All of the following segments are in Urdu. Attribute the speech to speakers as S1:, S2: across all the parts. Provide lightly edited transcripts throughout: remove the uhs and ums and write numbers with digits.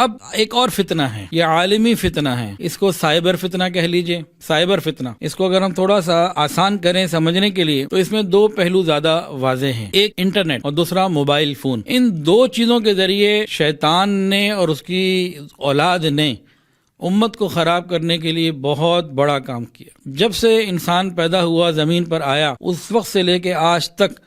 S1: اب ایک اور فتنہ ہے، یہ عالمی فتنہ ہے، اس کو سائبر فتنہ کہہ لیجئے، سائبر فتنہ۔ اس کو اگر ہم تھوڑا سا آسان کریں سمجھنے کے لیے تو اس میں دو پہلو زیادہ واضح ہیں، ایک انٹرنیٹ اور دوسرا موبائل فون۔ ان دو چیزوں کے ذریعے شیطان نے اور اس کی اولاد نے امت کو خراب کرنے کے لیے بہت بڑا کام کیا۔ جب سے انسان پیدا ہوا زمین پر آیا اس وقت سے لے کے آج تک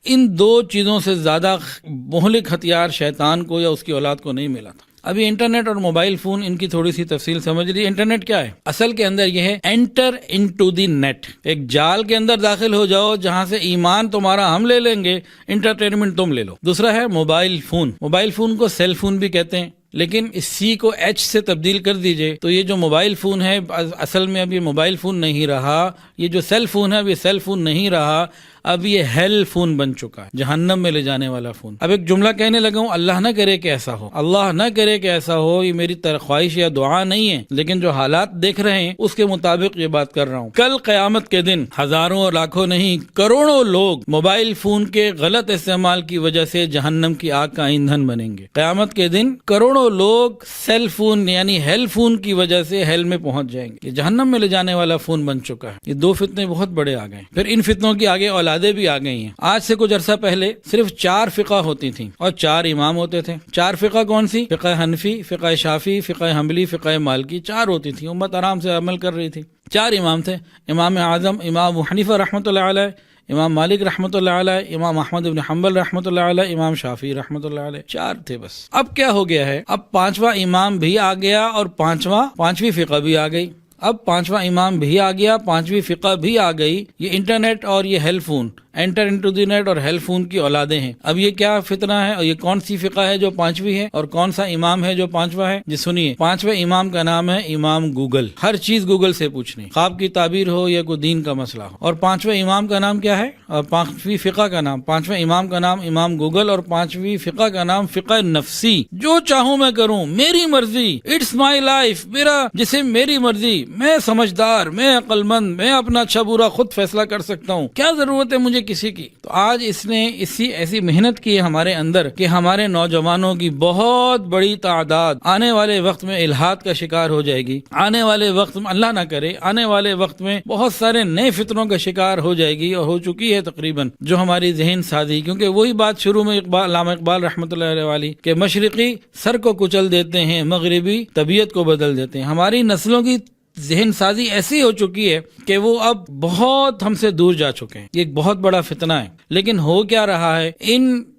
S1: ان دو چیزوں سے زیادہ مہلک ہتھیار شیطان کو یا اس کی اولاد کو نہیں ملا تھا۔ ابھی انٹرنیٹ اور موبائل فون، ان کی تھوڑی سی تفصیل سمجھ لیجیے۔ انٹرنیٹ کیا ہے؟ اصل کے اندر یہ ہے انٹر انٹو دی نیٹ، ایک جال کے اندر داخل ہو جاؤ جہاں سے ایمان تمہارا ہم لے لیں گے، انٹرٹینمنٹ تم لے لو۔ دوسرا ہے موبائل فون۔ موبائل فون کو سیل فون بھی کہتے ہیں، لیکن اس سی کو ایچ سے تبدیل کر دیجئے تو یہ جو موبائل فون ہے اصل میں اب یہ موبائل فون نہیں رہا، یہ جو سیل فون ہے اب یہ سیل فون نہیں رہا، اب یہ ہیل فون بن چکا ہے، جہنم میں لے جانے والا فون۔ اب ایک جملہ کہنے لگا ہوں، اللہ نہ کرے کہ ایسا ہو، اللہ نہ کرے کہ ایسا ہو، یہ میری خواہش یا دعا نہیں ہے، لیکن جو حالات دیکھ رہے ہیں اس کے مطابق یہ بات کر رہا ہوں۔ کل قیامت کے دن ہزاروں اور لاکھوں نہیں کروڑوں لوگ موبائل فون کے غلط استعمال کی وجہ سے جہنم کی آگ کا ایندھن بنیں گے۔ قیامت کے دن کروڑوں لوگ سیل فون یعنی ہیل فون کی وجہ سے ہیل میں پہنچ جائیں گے۔ یہ جہنم میں لے جانے والا فون بن چکا ہے۔ یہ دو فتنے بہت بڑے آ گئے، پھر ان فتنوں کی آگے اولادیں بھی آ گئی ہیں۔ آج سے کچھ عرصہ پہلے صرف 4 فقہ ہوتی تھیں اور 4 امام ہوتے تھے۔ 4 فقہ کون سی؟ فقہ حنفی، فقہ شافعی، فقہ حنبلی، فقہ مالکی، 4 ہوتی تھیں۔ امت آرام سے عمل کر رہی تھی۔ 4 امام تھے، امام اعظم امام ابو حنیفہ رحمۃ اللہ علیہ، امام مالک رحمۃ اللہ علیہ، امام احمد بن حنبل رحمۃ اللہ علیہ، امام شافعی رحمۃ اللہ علیہ، 4 تھے بس۔ اب کیا ہو گیا ہے؟ اب 5واں امام بھی آ گیا اور 5ویں فقہ بھی آ گئی۔ اب 5واں امام بھی آ گیا، 5ویں فقہ بھی آ گئی۔ یہ انٹرنیٹ اور یہ hell phone, enter into the net اور ہیل فون کی اولادیں ہیں۔ اب یہ کیا فتنہ ہے اور یہ کون سی فقہ ہے جو 5ویں ہے اور کون سا امام ہے جو 5واں ہے؟ جی سنیے، 5ویں امام کا نام ہے امام گوگل، ہر چیز گوگل سے پوچھنی، خواب کی تعبیر ہو یا کوئی دین کا مسئلہ ہو۔ اور 5ویں امام کا نام کیا ہے؟ اور 5ویں فقہ کا نام، 5ویں امام کا نام امام گوگل اور 5ویں فقہ کا نام فقہ نفسی۔ جو چاہوں میں کروں، میری مرضی، اٹس مائی لائف، میرا جسم میری مرضی، میں سمجھدار، میں عقل مند، میں اپنا اچھا برا خود فیصلہ کر سکتا ہوں، کیا ضرورت ہے مجھے کسی کی؟ تو آج اس نے ایسی محنت کی ہمارے اندر کہ ہمارے نوجوانوں کی بہت بڑی تعداد آنے والے وقت میں الحاد کا شکار ہو جائے گی، آنے والے وقت میں اللہ نہ کرے، آنے والے وقت میں بہت سارے نئے فتنوں کا شکار ہو جائے گی اور ہو چکی ہے تقریباً، جو ہماری ذہن سازی، کیونکہ وہی بات شروع میں علامہ اقبال رحمۃ اللہ علیہ والی کہ مشرقی سر کو کچل دیتے ہیں، مغربی طبیعت کو بدل دیتے ہیں۔ ہماری نسلوں کی ذہن سازی ایسی ہو چکی ہے کہ وہ اب بہت ہم سے دور جا چکے ہیں۔ یہ ایک بہت بڑا فتنہ ہے، لیکن ہو کیا رہا ہے؟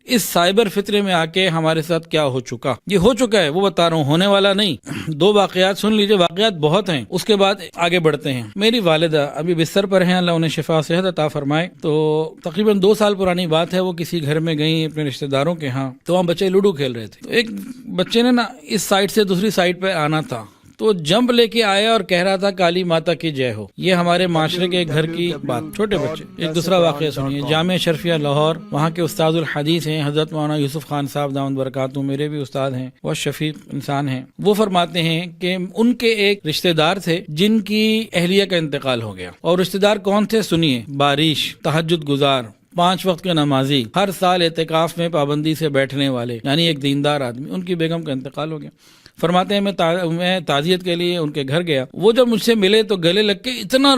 S1: اس سائبر فطرے میں آ کے ہمارے ساتھ کیا ہو چکا، یہ ہو چکا ہے، وہ بتا رہا ہوں، ہونے والا نہیں۔ 2 واقعات سن لیجئے، واقعات بہت ہیں، اس کے بعد آگے بڑھتے ہیں۔ میری والدہ ابھی بستر پر ہیں، اللہ انہیں شفا صحت عطا فرمائے۔ تو تقریباً 2 سال پرانی بات ہے، وہ کسی گھر میں گئیں اپنے رشتہ داروں کے ہاں، تو وہاں بچے لوڈو کھیل رہے تھے۔ تو ایک بچے نے نا اس سائڈ سے دوسری سائڈ پہ آنا تھا، تو جمپ لے کے آیا اور کہہ رہا تھا کالی ماتا کی جے ہو۔ یہ ہمارے معاشرے کے گھر کی بات، چھوٹے بچے۔ ایک دوسرا واقعہ سنیے، جامعہ شرفیہ لاہور، وہاں کے استاد الحدیث ہیں حضرت مولانا یوسف خان صاحب دامت برکاتہ، میرے بھی استاد ہیں، وہ شفیق انسان ہیں۔ وہ فرماتے ہیں کہ ان کے ایک رشتہ دار تھے جن کی اہلیہ کا انتقال ہو گیا، اور رشتہ دار کون تھے؟ سنیے، بارش، تہجد گزار، 5 وقت کے نمازی، ہر سال اعتکاف میں پابندی سے بیٹھنے والے، یعنی ایک دیندار آدمی۔ ان کی بیگم کا انتقال ہو گیا۔ فرماتے ہیں میں تعزیت کے لیے ان کے گھر گیا، وہ جب مجھ سے ملے تو گلے لگ کے اتنا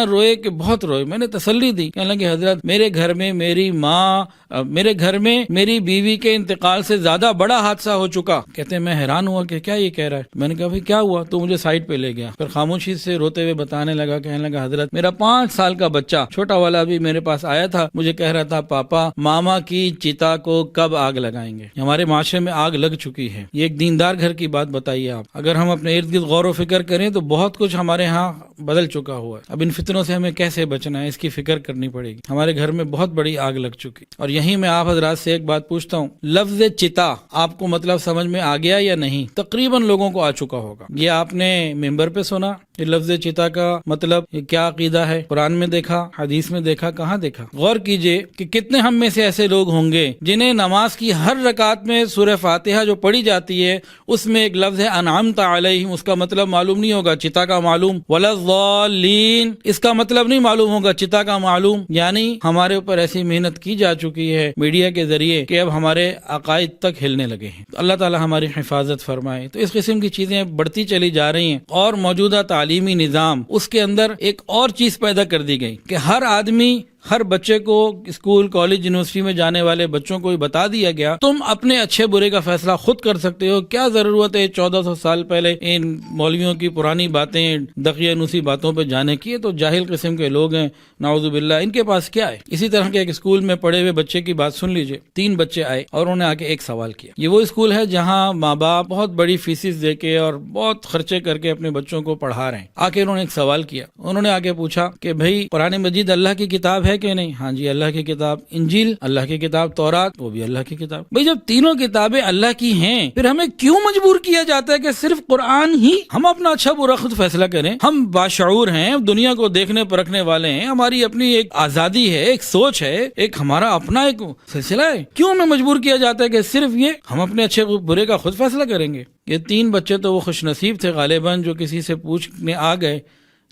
S1: روئے کہ بہت روئے۔ میں نے تسلی دی، کہنے لگے حضرت میرے گھر میں میرے گھر میں میری بیوی کے انتقال سے زیادہ بڑا حادثہ ہو چکا۔ کہتے ہیں میں حیران ہوا کہ کیا یہ کہہ رہا ہے۔ میں نے کہا بھائی کیا ہوا؟ تو مجھے سائڈ پہ لے گیا، پھر خاموشی سے روتے ہوئے بتانے لگا، کہنے لگا حضرت میرا 5 سال کا بچہ چھوٹا والا بھی میرے پاس آیا تھا، مجھے کہہ رہا تھا پاپا ماما کی چتا کو کب آگ لگائیں گے؟ ہمارے معاشرے میں آگ لگ چکی ہے۔ یہ ایک دیندار گھر کی بات بتائیے آپ۔ اگر ہم اپنے ارد گرد غور و فکر کریں تو بہت کچھ ہمارے ہاں بدل چکا ہوا ہے۔ اب ان فتنوں سے ہمیں کیسے بچنا ہے، اس کی فکر کرنی پڑے گی۔ ہمارے گھر میں بہت بڑی آگ لگ چکی، اور یہیں میں آپ حضرات سے ایک بات پوچھتا ہوں، لفظ چتا آپ کو مطلب سمجھ میں آ گیا یا نہیں؟ تقریباً لوگوں کو آ چکا ہوگا۔ یہ آپ نے ممبر پہ سنا، یہ لفظ چتا کا مطلب یہ کیا عقیدہ ہے؟ قرآن میں دیکھا، حدیث میں دیکھا، کہاں دیکھا؟ غور کیجئے کہ کتنے ہم میں سے ایسے لوگ ہوں گے جنہیں نماز کی ہر رکعت میں سورہ فاتحہ جو پڑھی جاتی ہے اس میں ایک لفظ ہے انعمت علیہم، اس کا مطلب معلوم نہیں ہوگا، چتا کا معلوم، ولا الضالین، اس کا مطلب نہیں معلوم ہوگا چتا کا معلوم، یعنی ہمارے اوپر ایسی محنت کی جا چکی ہے میڈیا کے ذریعے کہ اب ہمارے عقائد تک ہلنے لگے ہیں. تو اللہ تعالی ہماری حفاظت فرمائے. تو اس قسم کی چیزیں بڑھتی چلی جا رہی ہیں، اور موجودہ تعلیمی نظام اس کے اندر ایک اور چیز پیدا کر دی گئی کہ ہر آدمی، ہر بچے کو اسکول، کالج، یونیورسٹی میں جانے والے بچوں کو بتا دیا گیا تم اپنے اچھے برے کا فیصلہ خود کر سکتے ہو. کیا ضرورت ہے 1400 سال پہلے ان مولویوں کی پرانی باتیں، دقیہ نوسی باتوں پہ جانے کی؟ تو جاہل قسم کے لوگ ہیں، نعوذ باللہ. ان کے پاس کیا ہے؟ اسی طرح کے ایک اسکول میں پڑھے ہوئے بچے کی بات سن لیجئے. 3 بچے آئے اور انہوں نے آ کے ایک سوال کیا. یہ وہ اسکول ہے جہاں ماں باپ بہت بڑی فیسز دے کے اور بہت خرچے کر کے اپنے بچوں کو پڑھا رہے ہیں. آ کے انہوں نے ایک سوال کیا. انہوں نے آ کے پوچھا کہ بھائی قرآن مجید اللہ کی کتاب ہے کہ نہیں؟ ہاں جی اللہ کی کتاب. انجیل اللہ کی کتاب. تورات وہ بھی اللہ کی کتاب. بھئی جب تینوں کتابیں اللہ کی ہیں پھر ہمیں کیوں مجبور کیا جاتا ہے کہ صرف قرآن ہی ہم اپنا اچھا برا خود فیصلہ کریں؟ ہم باشعور ہیں، دنیا کو دیکھنے پرکھنے والے ہیں، ہماری اپنی ایک آزادی ہے، ایک سوچ ہے، ایک ہمارا اپنا ایک سلسلہ ہے. کیوں ہمیں مجبور کیا جاتا ہے کہ صرف یہ ہم اپنے اچھے برے کا خود فیصلہ کریں گے؟ یہ 3 بچے تو وہ خوش نصیب تھے غالباً جو کسی سے پوچھنے آ گئے،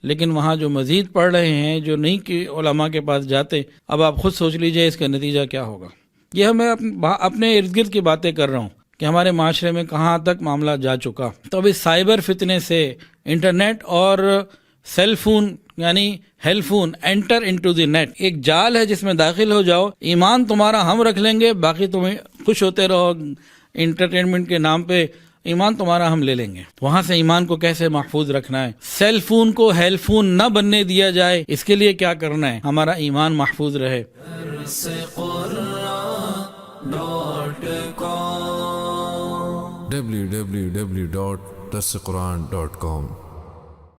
S1: لیکن وہاں جو مزید پڑھ رہے ہیں، جو نہیں کہ علماء کے پاس جاتے، اب آپ خود سوچ لیجئے اس کا نتیجہ کیا ہوگا. یہ میں اپنے ارد گرد کی باتیں کر رہا ہوں کہ ہمارے معاشرے میں کہاں تک معاملہ جا چکا. تو اب اس سائبر فتنے سے انٹرنیٹ اور سیل فون یعنی hell phone enter into the net ایک جال ہے جس میں داخل ہو جاؤ. ایمان تمہارا ہم رکھ لیں گے، باقی تمہیں خوش ہوتے رہو. انٹرٹینمنٹ کے نام پہ ایمان تمہارا ہم لے لیں گے. وہاں سے ایمان کو کیسے محفوظ رکھنا ہے؟ سیل فون کو ہیل فون نہ بننے دیا جائے، اس کے لیے کیا کرنا ہے؟ ہمارا ایمان محفوظ رہے.
S2: www.darsequran.com